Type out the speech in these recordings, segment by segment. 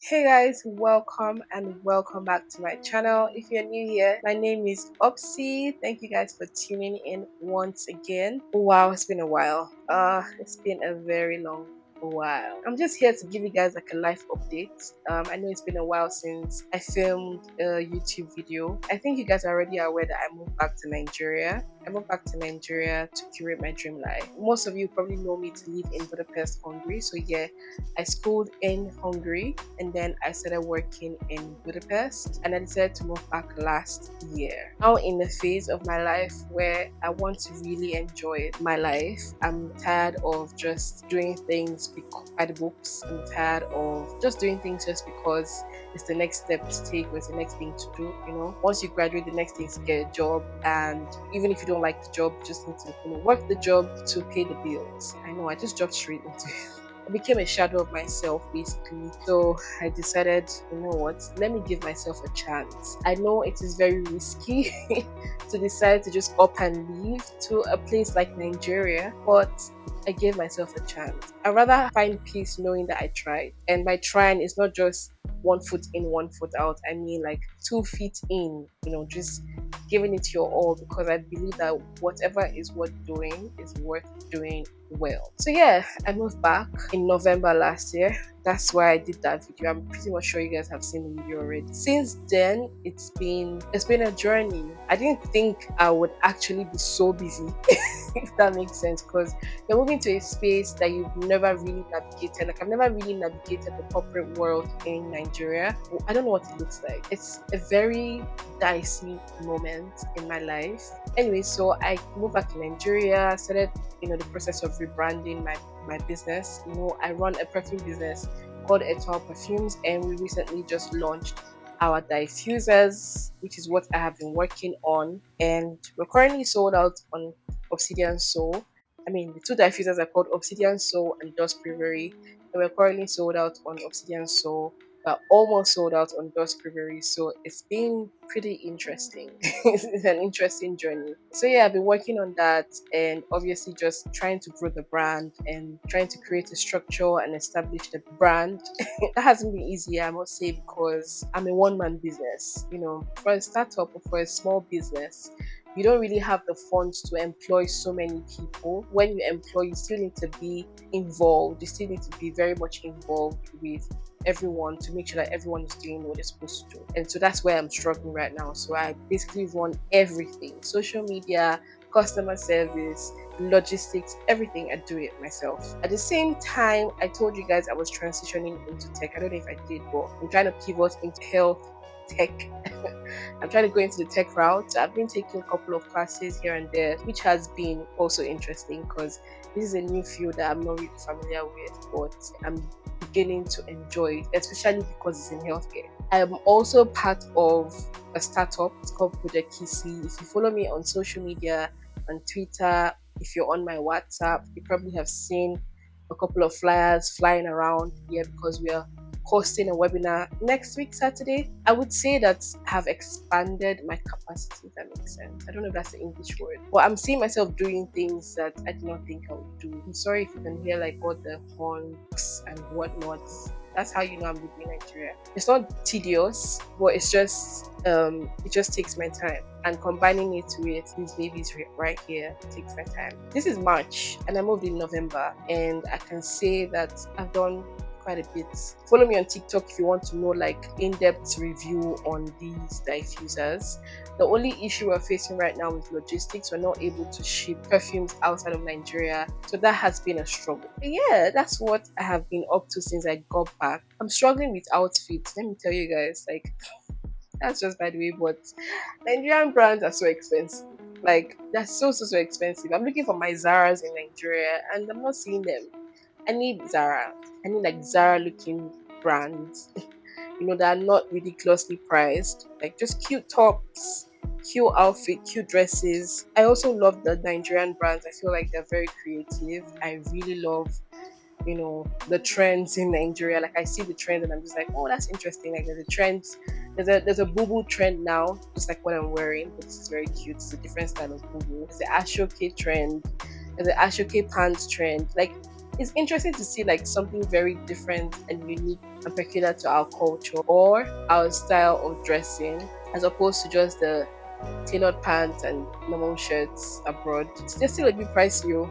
Hey guys, welcome back to my channel. If you're new here, my name is Obsy. Thank you guys for tuning in once again. Wow, it's been a while. It's been a very long while. I'm just here to give you guys like a life update. I know it's been a while since I filmed a YouTube video. I think you guys are already aware that I moved back to Nigeria. I moved back to Nigeria to curate my dream life. Most of you probably know me to live in Budapest, Hungary. So yeah, I schooled in Hungary and then I started working in Budapest and I decided to move back last year. Now in the phase of my life where I want to really enjoy my life. I'm tired of just doing things by the books. I'm tired of just doing things just because it's the next step to take or it's the next thing to do. Once you graduate, the next thing is to get a job, and even if you don't like the job, you just need to work the job to pay the bills. I know I just jumped straight into it. I became a shadow of myself basically. So I decided, you know what, let me give myself a chance. I know it is very risky to decide to just up and leave to a place like Nigeria, but I gave myself a chance. I'd rather find peace knowing that I tried. And by trying, it's not just one foot in, one foot out. I mean like 2 feet in, just giving it your all, because I believe that whatever is worth doing is worth doing well. So yeah, I moved back in November last year. That's why I did that video. I'm pretty much sure you guys have seen the video already. Since then, it's been a journey. I didn't think I would actually be so busy, if that makes sense, because you're moving to a space that you've never really navigated. Like I've never really navigated the corporate world in Nigeria. I don't know what it looks like. It's a very dicey moment in my life. Anyway, so I moved back to Nigeria, started the process of rebranding my business. I run a perfume business called Etoile Perfumes, and we recently just launched our diffusers, which is what I have been working on, and we're currently sold out on Obsidian Soul. I mean, the two diffusers are called Obsidian Soul and Dust Brewery, and we're currently sold out on Obsidian Soul. We're almost sold out on Dust Brewery, so it's been pretty interesting. It's an interesting journey. So yeah, I've been working on that, and obviously just trying to grow the brand and trying to create a structure and establish the brand. That hasn't been easy, I must say, because I'm a one-man business. For a startup or for a small business, you don't really have the funds to employ so many people. When you employ, you still need to be involved. You still need to be very much involved with everyone to make sure that everyone is doing what they're supposed to do. And so that's where I'm struggling right now. So I basically run everything: social media, customer service, logistics, everything. I do it myself. At the same time, I told you guys I was transitioning into tech. I don't know if I did, but I'm trying to pivot into health tech. I'm trying to go into the tech route. I've been taking a couple of classes here and there, which has been also interesting because this is a new field that I'm not really familiar with, but I'm beginning to enjoy it, especially because it's in healthcare. I am also part of a startup. It's called Project Kisi. If you follow me on social media, on Twitter, if you're on my WhatsApp, you probably have seen a couple of flyers flying around here because we are hosting a webinar next week, Saturday. I would say that I have expanded my capacity, if that makes sense. I don't know if that's the English word, but I'm seeing myself doing things that I did not think I would do. I'm sorry if you can hear like all the honks and whatnot. That's how you know I'm living in Nigeria. It's not tedious, but it just takes my time. And combining it with these babies right here takes my time. This is March and I moved in November, and I can say that I've done quite a bit. Follow me on TikTok if you want to know like in-depth review on these diffusers. The only issue we're facing right now is logistics. We're not able to ship perfumes outside of Nigeria, so that has been a struggle. But yeah, that's what I have been up to since I got back. I'm struggling with outfits, let me tell you guys. Like, that's just by the way, but Nigerian brands are so expensive. Like, they're so expensive. I'm looking for my Zaras in Nigeria and I'm not seeing them. I need Zara. I need like Zara looking brands, that are not ridiculously priced. Like just cute tops, cute outfit, cute dresses. I also love the Nigerian brands. I feel like they're very creative. I really love, the trends in Nigeria. Like I see the trend and I'm just like, oh, that's interesting. Like there's a trend. There's a boo trend now, just like what I'm wearing, but this is very cute. It's a different style of boo. There's the Ashoke trend. There's the Ashoke pants trend. Like it's interesting to see like something very different and unique and peculiar to our culture or our style of dressing, as opposed to just the tailored pants and normal shirts abroad. They're still a bit pricey.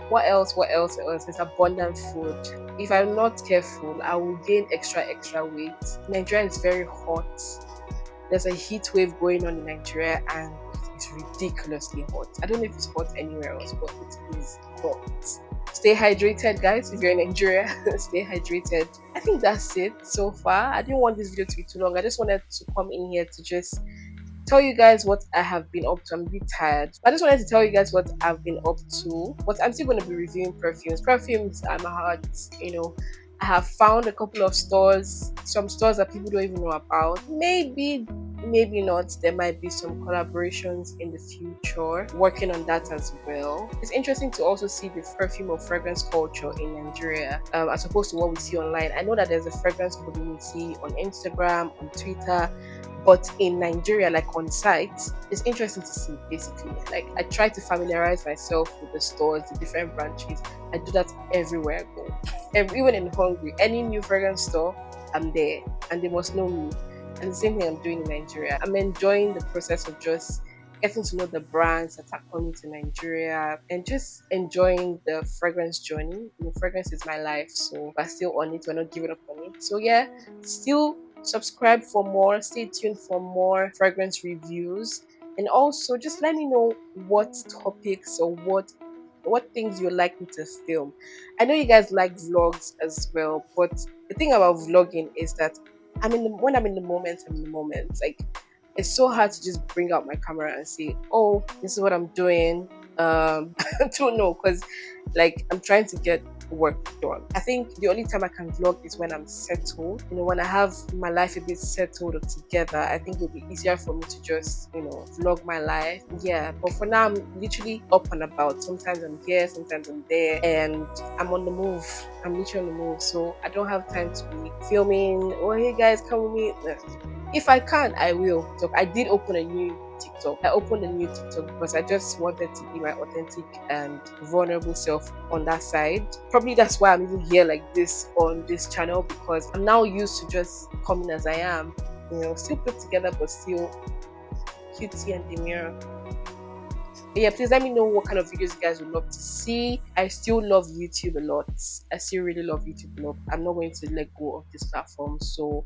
What else? What else? What else? There's abundant food. If I'm not careful, I will gain extra weight. Nigeria is very hot. There's a heat wave going on in Nigeria and it's ridiculously hot. I don't know if it's hot anywhere else, but it is hot. Stay hydrated, guys. If you're in Nigeria, stay hydrated. I think that's it so far. I didn't want this video to be too long. I just wanted to come in here to just tell you guys what I have been up to. I'm a bit tired. I just wanted to tell you guys what I've been up to. But I'm still going to be reviewing perfumes. Perfumes are my heart, I have found a couple of stores, some stores that people don't even know about. Maybe not. There might be some collaborations in the future. Working on that as well. It's interesting to also see the perfume or fragrance culture in Nigeria, as opposed to what we see online. I know that there's a fragrance community on Instagram, on Twitter, but in Nigeria, like on site, it's interesting to see. Basically, like I try to familiarize myself with the stores, the different branches. I do that everywhere I go. Even in Hungary, any new fragrance store, I'm there, and they must know me. And the same thing I'm doing in Nigeria. I'm enjoying the process of just getting to know the brands that are coming to Nigeria and just enjoying the fragrance journey. Fragrance is my life, so we're still on it. We're not giving up on it. So yeah, still subscribe for more. Stay tuned for more fragrance reviews, and also just let me know what topics or what things you'd like me to film. I know you guys like vlogs as well, but the thing about vlogging is that when I'm in the moment, I'm in the moment. Like, it's so hard to just bring out my camera and say, oh, this is what I'm doing. I don't know, because like I'm trying to get work done. I think the only time I can vlog is when I'm settled. When I have my life a bit settled or together, I think it'll be easier for me to just, vlog my life. Yeah, but for now, I'm literally up and about. Sometimes I'm here, sometimes I'm there, and I'm on the move. I'm literally on the move, so I don't have time to be filming. Oh, hey guys, come with me. If I can, I will. So I did open a new TikTok. I opened a new TikTok because I just wanted to be my authentic and vulnerable self on that side. Probably that's why I'm even here like this on this channel, because I'm now used to just coming as I am. Still put together, but still cutesy and demure. But yeah, please let me know what kind of videos you guys would love to see. I still love YouTube a lot. I still really love YouTube a lot. I'm not going to let go of this platform. So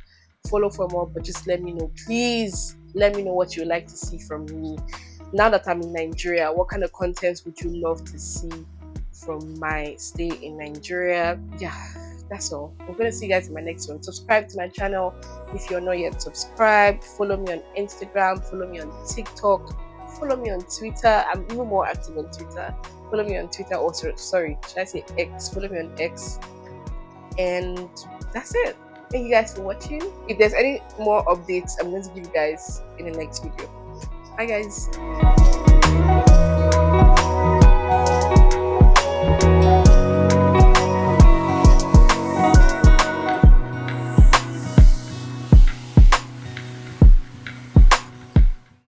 follow for more, but just let me know. Please let me know what you would like to see from me. Now that I'm in Nigeria, what kind of content would you love to see from my stay in Nigeria? Yeah, that's all. I'm going to see you guys in my next one. Subscribe to my channel if you're not yet subscribed. Follow me on Instagram. Follow me on TikTok. Follow me on Twitter. I'm even more active on Twitter. Follow me on Twitter. Also, sorry, should I say X? Follow me on X. And that's it. Thank you guys for watching. If there's any more updates, I'm going to give you guys in the next video. Bye guys.